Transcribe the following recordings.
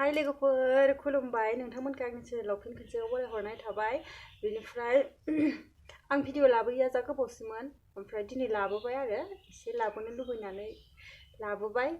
हाय लोगोफोर खुलुमबाय नोंथांमोनखौ आंनि चेनेलाव फिन खनसे बरायहरनाय थाबाय बेनिफ्राय आं भिडिअ लाबोयैया जा गोबावसैमोन ओमफ्राय दिनै लाबोबाय आरो एसे लाबोनो लुबैनानै लाबोबाय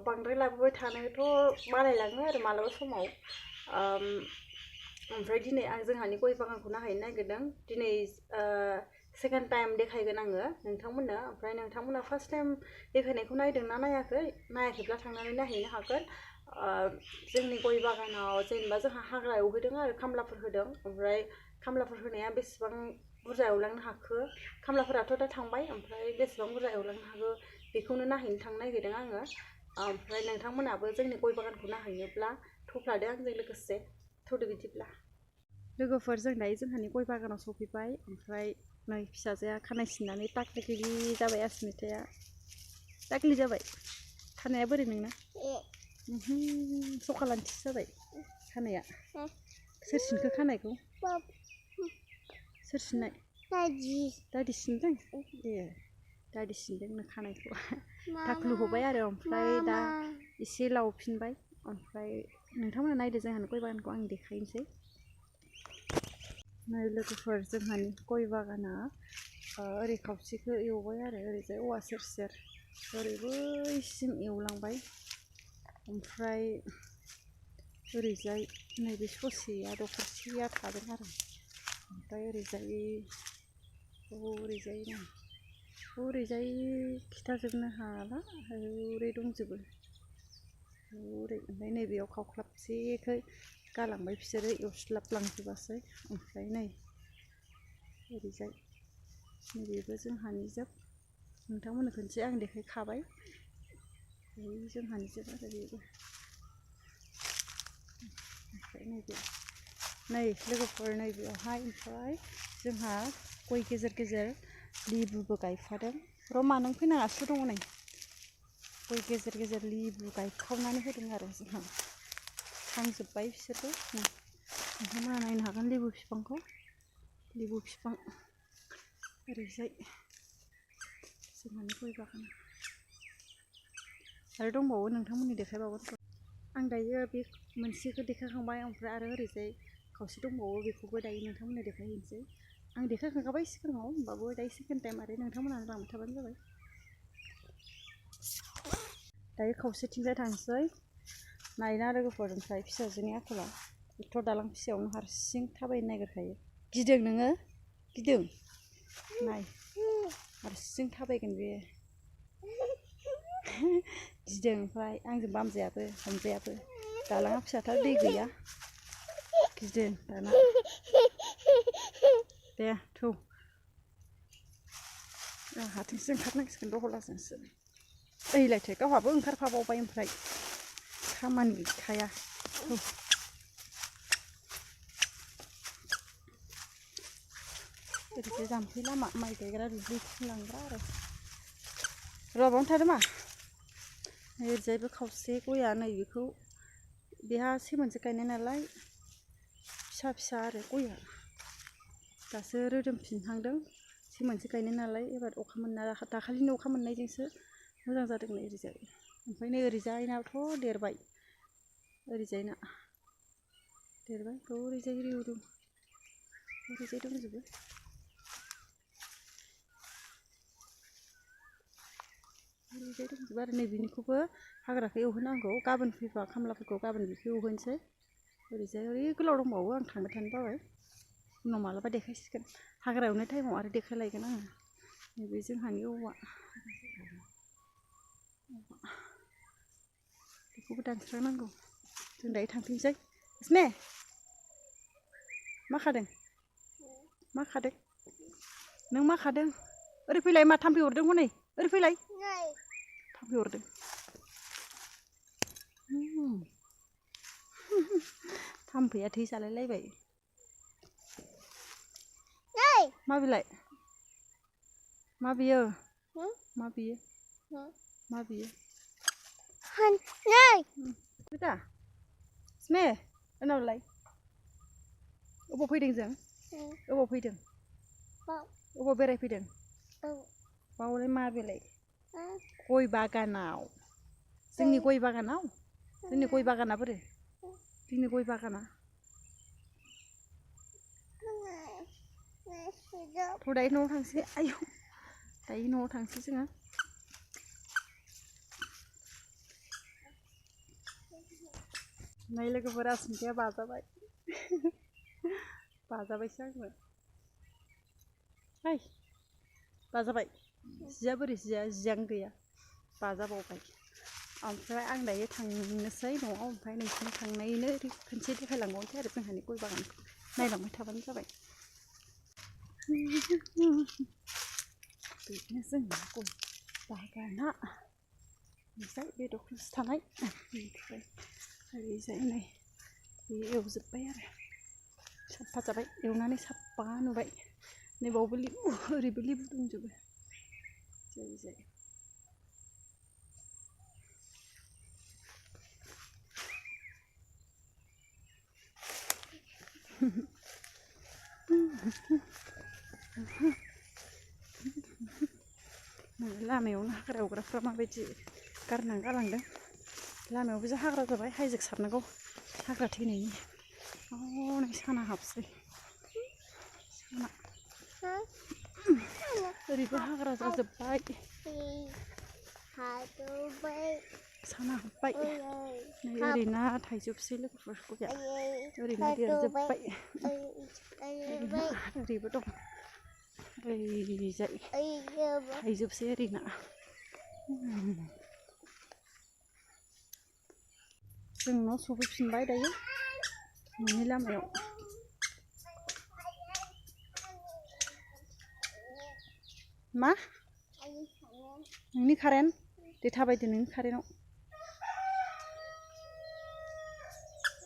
बांद्राय लाबोबाय थानोथ' बालायलाङो आरो मालाबा समाव ओमफ्राय दिनै आं जोंहानि गय बागानखौ नायहैनो नागिरदों दिनै सेकेन्ड टाइम देखायगोन आङो नोंथांमोननो ओमफ्राय नोंथांमोना फार्स्ट टाइम देखायनायखौ नायदोंना नायाखैब्ला थांनानै नायहैनो हागोन जोंनि गय बागानाव जेनेबा जोंहा हाग्रा एवहोदों आरो खामलाफोर होदों ओमफ्राय खामलाफोर होनाया बेसेबां बुरजा एवलांनो हाखो खामलाफोराथ' दा थांबाय ओमफ्राय बेसेबां बुरजा एवलांनो हाखो बेखौनो नायहैनो थांनो नागिरदों आङो ओमफ्राय नोंथांमोनाबो जोंनि गय बागानखौ नायहैनोब्ला थफ्लादो आंजों लोगोसे थौदो बिदिब्ला लोगोफोर जों दायो जोंहानि गय बागानाव सफैबाय ओमफ्राय नै फिसाजोआ खानाय सिननानै टाकलिगिरि जाबाय आसमिताया टाकलि जाबाय खानाया बोरै नोंना सखालान्थि जाबाय खानाया सोर सिनखो खानायखौ सोर सिननाय दादि सिनदों ए दादि सिनदोंनो खानायखौ टाकलु हबाय आरो ओमफ्राय दा एसे लावफिनबाय ओमफ्राय नोंथांमोना नायदो जोंहानि गय बागानखौ आं देखायनोसै नै लोगोफोर जोंहानि गय बागाना ओरै खावसेखौ एवबाय आरो ओरैजाय औवा सेर सेर ओरै बैसिम एवलांबाय ओमफ्राय ओरैजाय नैबे ससेया दखरसेया थागोन आरो ओमफ्राय ओरैजाय खिथाजोबनो हाला ओरै दंजोबो ओरै ओमफ्राय नैबेयाव खावख्लाबसेखौ गालांबाय बिसोरो एवस्लाबलांजोबासै ओमफ्राय नै ओरैजाय नैबेबो जोंहानि जोब नोंथांमोननो खनसे आं देखायखाबाय जोंहानि जोब आरो बेबो ओमफ्राय नै लोगोफोर नैबेयावहाय ओमफ्राय जोंहा गय गेजेर गेजेर लिबुबो गायफादों रमा नों फैनाङा सु दङ नै गय गेजेर गेजेर लिबु गायखावनानै होदों आरो जोंहा थांजोब्बाय बिसोरबो नोंथांमोना नायनो हागोन लिबु बिफांखौ लिबु बिफां ओरैजाय जोंहानि गय बागान आरो दंबावो नोंथांमोननि देखायबावगोन आं दायो बे मोनसेखौ देखायखांबाय ओमफ्राय आरो ओरैजाय खावसे दंबावो बेखौबो दायो नोंथांमोननो देखायहैनोसै आं देखायखांबाय सिगाङाव होमबाबो दायो सेकेन्ड टाइम आरो नोंथांमोनानो लांबाय थाबानो जाबाय दायो खावसेथिंजाय थांसै नायना लोगोफोर ओमफ्राय फिसाजोनि आखला एथ' दालां फिसायावनो हारसिं थाबायनो नागिरखायो गिदों नोङो गिदों नाय हारसिं थाबायगोन बे गिदों ओमफ्राय आंजों बामजायाबो हमजायाबो दालाङा फिसाथार दै गैया गिदों दाना दे थौ हाथिंसो ओंखारनांसिगोन दहलाजोंसो ओइलायथो गावहाबो ओंखारफाबावबाय ओमफ्राय खामानि गैखाया ओरैजाय जाम्फै लामा माइ गायग्रा दुब्लिथिं लांग्रा आरो र'बावनो थादो मा ओरैजायबो खावसे गया नैबेखौ बेहा सेमोनसो गायनाय नालाय फिसा फिसा आरो गया दासो रोदोमफिनहांदों सेमोनसो गायनाय नालाय एबार अखा मोनना दाखालिनि अखा मोननायजोंसो मोजां जादों नै ओरैजाय ओमफ्राय नै ओरैजायनाथ' देरबाय ओरैजायना देरबाय ओरैजाय रिउ ओरैजाय दंजोबो आरो नैबेनिखौबो हाग्राखौ एवहोनांगौ गाबोन फैबा खामलाफोरखौ गाबोन बेखौ एवहोनोसै ओरैजाय ओरै गोलाव दंबावो आं थांबाय थानो बाबाय उनाव मालाबा देखायसिगोन हाग्रा एवनाय टाइमाव आरो देखायलायगोन आङो नैबे जोंहानि औवा बेखौबो दानस्रांनांगौ जों दायो थांफिनसै इसने मा खादों नों मा खादों ओरै फैलाय मा थाम्फै अरदों हनै ओरै फैलाय थाम्फै अरदों थाम्फैया थै जालायलायबाय मा बिलाइ मा बियो दा स्मे उनावलाय अबाव फैदों जों अबाव बेरायफैदों बावलाय मा बेलाय गय बागानाव जोंनि गय बागानाव जोंनि गय बागाना बोरै जोंनि गय बागाना थ' दायो न'आव थांसै आयौ दायो न'आव थांसै जोङो नै लोगोफोरा सिन्थिया बाजाबाय बाजाबायसो आंबो हाय बाजाबाय जिया बोरै जियानो गैया बाजाबावबाय ओमफ्राय आं दायो थांनोसै न'आव ओमफ्राय नोंसिनो थांनायनो खनसे देखायलांबावनोसै आरो जोंहानि गय बागानखौ नायलांबाय थाबानो जाबाय बिदिनो जोंना गय बागाना ओमफ्राय बे दख'नासो थानाय ओमफ्राय ओरैजाय नै बे एवजोब्बाय आरो साफा जाबाय एवनानै साफा नुबाय नैबावबो लिबु ओरैबो लिबु दंजोबो ओरैजाय लामायावनो हाग्रा एवग्राफ्रा माबायदि गारनानै गालांदों लामायावबो जा हाग्रा जाबाय हाइजेक सारनांगौ हाग्रा थैनायनि नै साना हाबसै साना ओरैबो हाग्रा जाजोब्बाय साना हाबबाय नै ओरैना थाइजोबसै लोगोफोर गया ओरैना देरजोब्बाय ओरैबो दं ओरैजाय थाइजोबसै ओरैना जों न' सफैफिनबाय दायो न'नि लामायाव मा नोंनि कारेन्ट दे थाबायदो नोंनि कारेन्टआव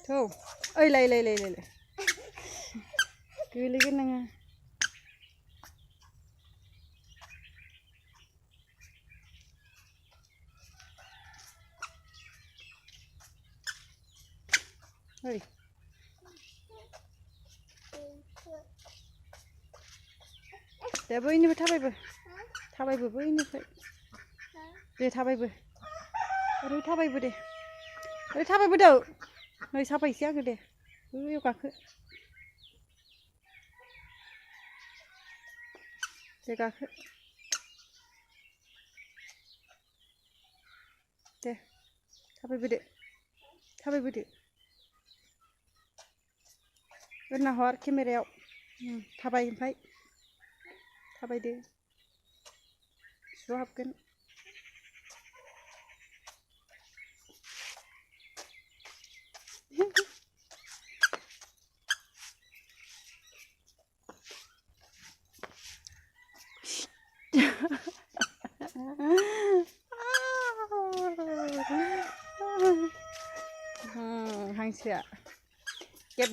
थौ ओइ लाय गोलैगोन नोङो ओइ दे बैनिफ्राय थाबायबो बैनिफ्राय दे थाबायबो ओरै थाबायबो नै साफायसै आङो दे बैयाव गाखो दे गाखो दे थाबायबोदो ओरैना हर केमेरायाव थाबाय ओमफ्राय थाबायदो ज' हाबगोन हांसोआ गेब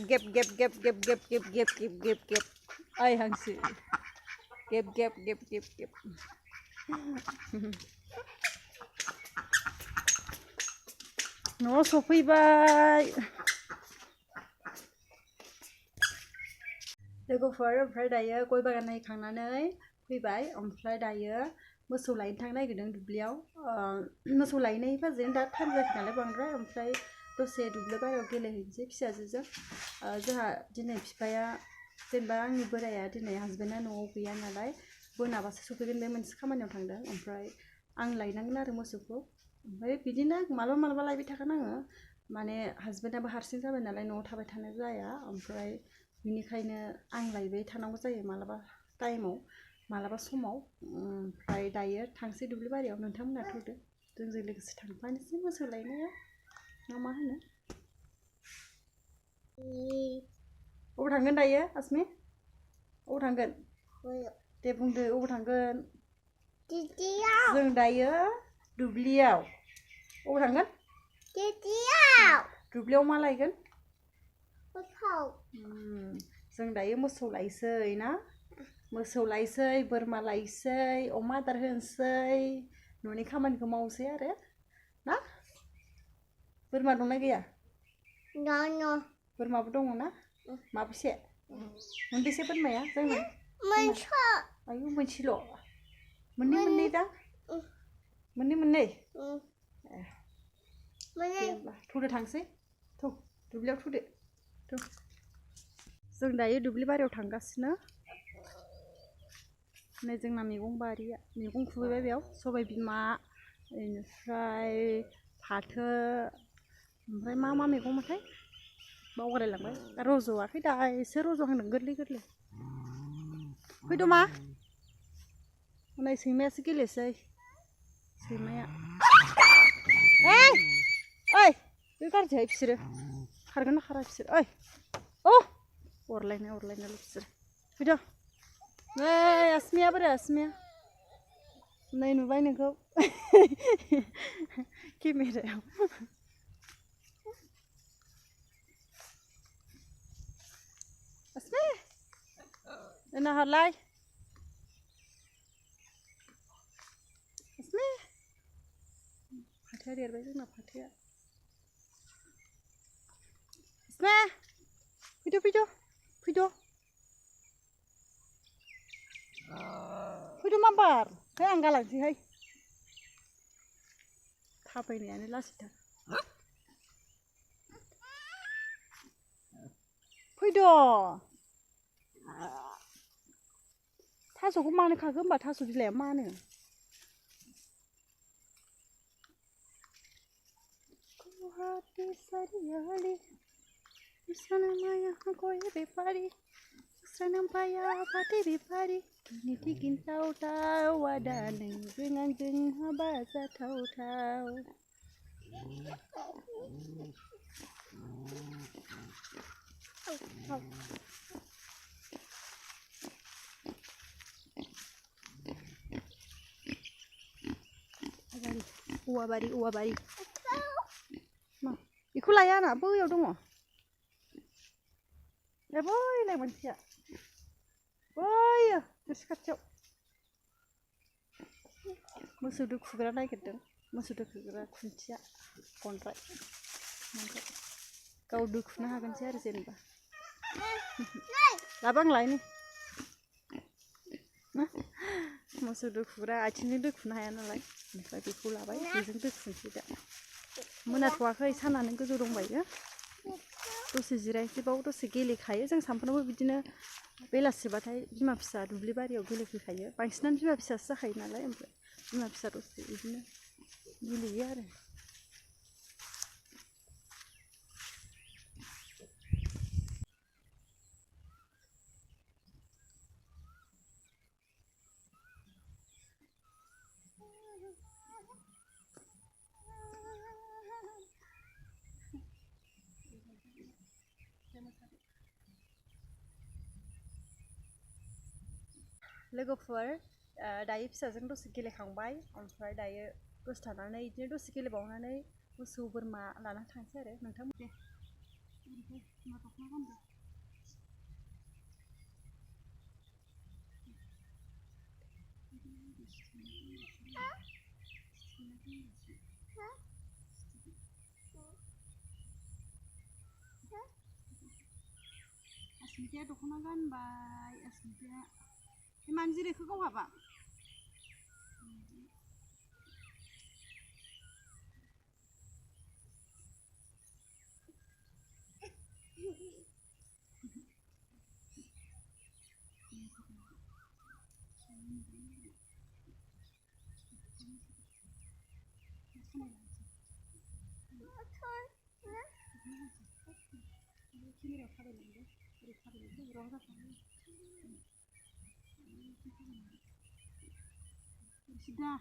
ओइ हांसो गेब न'आव सफैबाय लोगोफोर ओमफ्राय दायो गय बागान नायखांनानै फैबाय ओमफ्राय दायो मोसौ लायनो थांनो नागिरदों दुब्लियाव मोसौ लायनाय फाजैनो दा टाइम जायाखै नालाय बांद्राय ओमफ्राय दसे दुब्लि बारियाव गेलेहैनोसै फिसाजोजों जोंहा दिनै बिफाया जेनेबा आंनि बोराया दिनै हासबेन्डआ न'आव गैया नालाय मोनाबासो सफैगोन बे मोनसे खामानियाव थांदों ओमफ्राय आं लायनांगोन आरो मोसौखौ ओमफ्राय बिदिनो मालाबा लायबाय थागोन आङो माने हासबेन्डआबो हारसिं जाबाय नालाय न'आव थाबाय थानो जाया ओमफ्राय बिनिखायनो आं लायबाय थानांगौ जायो मालाबा टाइमाव मालाबा समाव ओमफ्राय दायो थांसै दुब्लि बारियाव नोंथांमोना थ'दो जोंजों लोगोसे थांफानोसै मोसौ लायनाया मा होनो अबाव थांगोन दायो आसमि अबाव थांगोन दे बुंदो अबाव थांगोन जों दायो दुब्लियाव अबाव थांगोन दुब्लियाव मा लायगोन जों दायो मोसौ लायसै ना मोसौ लायसै बोरमा लायसै अमा आदार होनोसै न'नि खामानिखौ मावसै आरो ना बोरमा दंना गैया बोरमाबो दङ ना माबेसे मोनबेसे बोरमाया जोंना आयु मोनसेल' मोननै दा मोननै थौदो थांसै थौ दुब्लियाव थौदो थौ जों दायो दुब्लि बारियाव थांगासिनो नै जोंना मैगं बारिया मैगं खुबैबाय बेयाव सबाय बिमा बेनिफ्राय फाथो ओमफ्राय मा मैगंमोनथाय बावगारलायलांबाय रज'वाखै दा एसे रज'हांदों गोरलै गोरलै फैद' मा नै सैमायासो गेलेसै सैमाया ओइ बे गारजोहाय बिसोरो खारगोन ना खारा बिसोर ओइ अरलायनायल' बिसोर फैद' नै आसमिया बोरो आसमिया नै नुबाय नोंखौ केमेरायाव आसमि दोनना हरलाय आसमि फाथोआ देरबाय जोंना फाथोआ आसमि फैद' माबार है आं गालांसैहाय थाबायनायानो लासैथार फैद' थास'खौ मानो खाखो होमबा थास' बिलाइया मानो Guwahati सारियालि sana maya koy bepari sana paya pati bepari kini tikin tau tau wadane dengan jeng habasa tau tau uwa bari nah iku layan apa ya dong ya boy lai manusia boy terus kacau musuh dukugera nagirdों musuh dukugera खुन्थिया गनद्राय गाव दुखुनो हागोनसै आरो जेनेबा लाबा आं लायनि मुसुh दुखुग्रा आथिंजों दुखुनो हाया नालाय ओमफ्राय बेखौ लाबाय बेजों दुखुनोसै दा मोनाथ'वाखै सानानो गोजौ दंबायो दसे जिरायसैबाव दसे गेलेखायो जों सानफ्रामबो बिदिनो बेलासिबाथाय बिमा फिसा दुब्लि बारियाव गेलेफैखायो बांसिनानो बिमा फिसासो जाखायो नालाय ओमफ्राय बिमा फिसा दसे बिदिनो गेलेयो आरो लोगोफोर दायो फिसाजों दसे गेलेखांबाय ओमफ्राय दायो दसे थानानै बिदिनो दसे गेलेबावनानै मोसौ बोरमा लाना थांसै आरो नोंथांमोन दे Asmita dख'ना गानबाय Asmita मानो जिरायखो गावहाबा Sudah.